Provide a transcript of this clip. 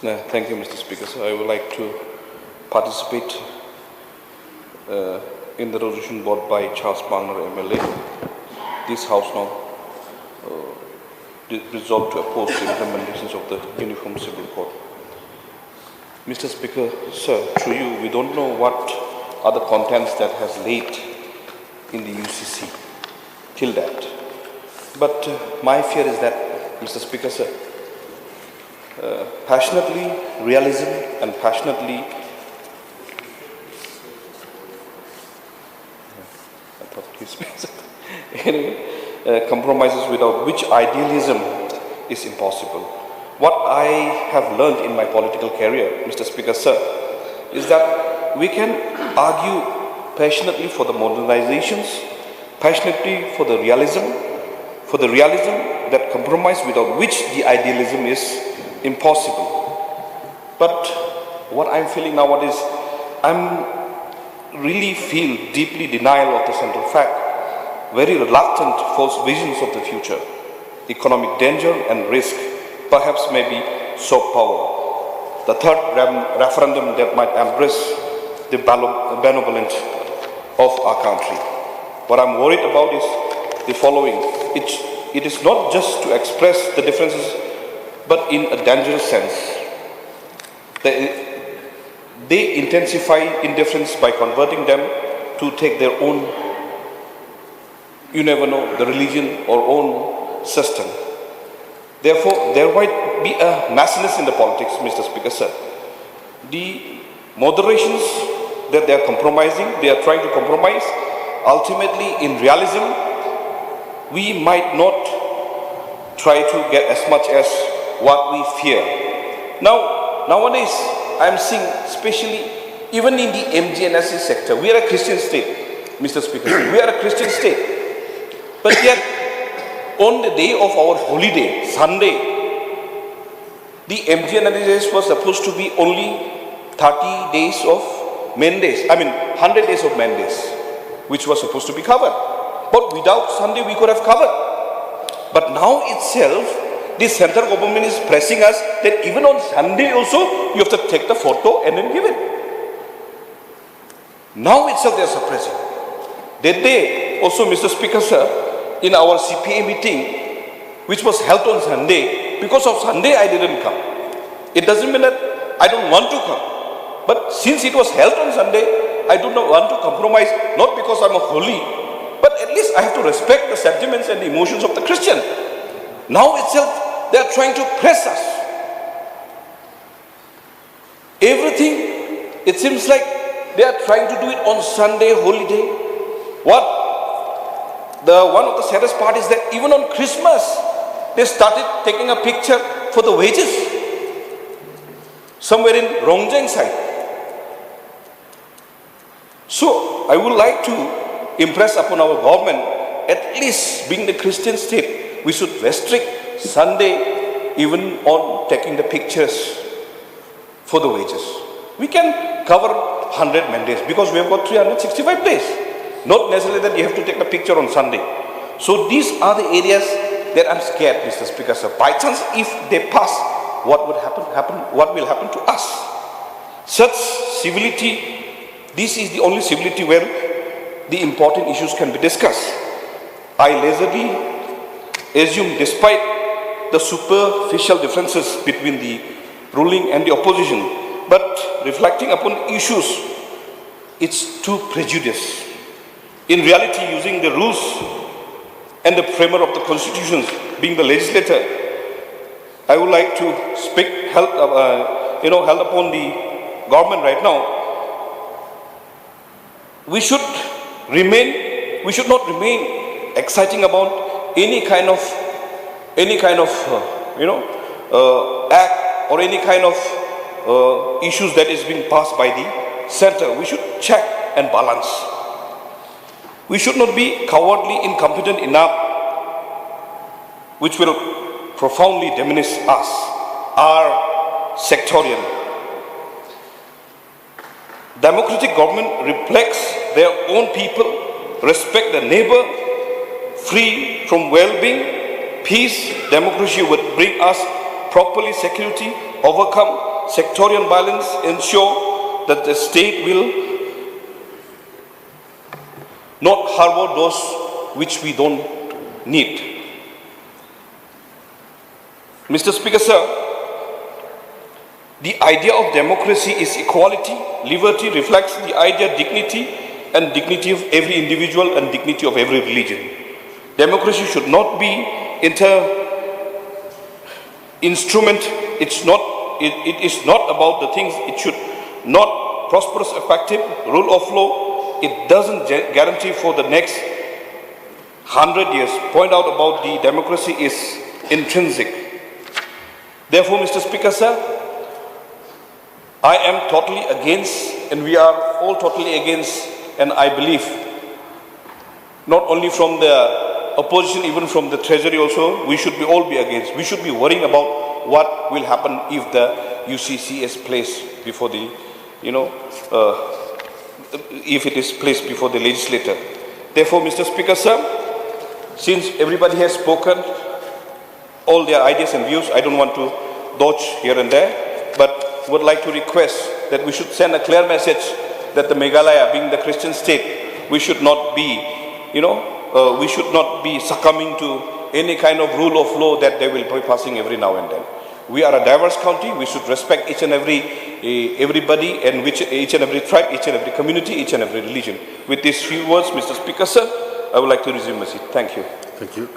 Thank you, Mr. Speaker. So I would like to participate in the resolution brought by Charles Barner, MLA. This House now resolved to oppose the recommendations of the Uniform Civil Code. Mr. Speaker, sir, through you, we don't know what are the contents that has laid in the UCC till that. But my fear is that, Mr. Speaker, sir, passionately realism and passionately compromises without which idealism is impossible. What I have learned in my political career, Mr. Speaker, sir, is that we can argue passionately for the modernizations, passionately for the realism that compromise without which the idealism is impossible. But what I'm feeling nowadays, I'm really feel deeply denial of the central fact, very reluctant false visions of the future, economic danger and risk, perhaps maybe soft power. The third referendum that might embrace the benevolence of our country. What I'm worried about is the following. It is not just to express the differences, but in a dangerous sense. They intensify indifference by converting them to take their own, you never know, the religion or own system. Therefore, there might be a messiness in the politics, Mr. Speaker, sir. The moderations that they are compromising, they are trying to compromise, ultimately in realism, we might not try to get as much as what we fear. Nowadays, I'm seeing, especially even in the MGNSC sector, we are a Christian state, Mr. Speaker. We are a Christian state. But yet, on the day of our holiday, Sunday, the MGNSC was supposed to be only 30 days of men days. 100 days of men days, which was supposed to be covered. But without Sunday, we could have covered. But now itself, the central government is pressing us that even on Sunday also, you have to take the photo and then give it. Now itself they are suppressing. That day also, Mr. Speaker, sir, in our CPA meeting, which was held on Sunday, because of Sunday I didn't come. It doesn't mean that I don't want to come. But since it was held on Sunday, I do not want to compromise, not because I'm a holy, but at least I have to respect the sentiments and the emotions of the Christian. Now itself, they are trying to press us. Everything, it seems like they are trying to do it on Sunday, holiday. One of the saddest part is that even on Christmas, they started taking a picture for the wages. Somewhere in Rongjang side. So, I would like to impress upon our government, at least being the Christian state, we should restrict Sunday even on taking the pictures for the wages. We can cover 100 mandates because we have got 365 days. Not necessarily that you have to take the picture on Sunday. So these are the areas that I'm scared, Mr. Speaker, sir. By chance, if they pass, what would happen? What will happen to us? Such civility, this is the only civility where the important issues can be discussed. I lazily assume, despite the superficial differences between the ruling and the opposition, but reflecting upon issues, it's too prejudiced. In reality, using the rules and the framer of the constitutions, being the legislator, I would like to speak held upon the government right now. We should not remain exciting about any kind of act or any kind of issues that is being passed by the center. We should check and balance. We should not be cowardly incompetent enough, which will profoundly diminish us, our sectarian. Democratic government reflects their own people, respect the neighbor, free from well-being, peace. Democracy would bring us properly security overcome sectarian violence, ensure that the state will not harbor those which we don't need. Mr. Speaker, sir, the idea of democracy is equality. Liberty reflects the idea dignity and dignity of every individual and dignity of every religion. Democracy should not be instrument. It is not about the things. It should not prosperous, effective rule of law. It doesn't guarantee for the next 100 years. Point out about the democracy is intrinsic. Therefore, Mr. Speaker, sir, I am totally against, and we are all totally against, and I believe, not only from the opposition, even from the treasury also, we should all be against. We should be worrying about what will happen if the UCC is placed before the, if it is placed before the legislator. Therefore, Mr. Speaker, sir, since everybody has spoken all their ideas and views, I don't want to dodge here and there, but would like to request that we should send a clear message that the Meghalaya, being the Christian state, we should not be, we should not be succumbing to any kind of rule of law that they will be passing every now and then. We are a diverse country. We should respect each and everybody, and each and every tribe, each and every community, each and every religion. With these few words, Mr. Speaker, sir, I would like to resume my seat. Thank you. Thank you.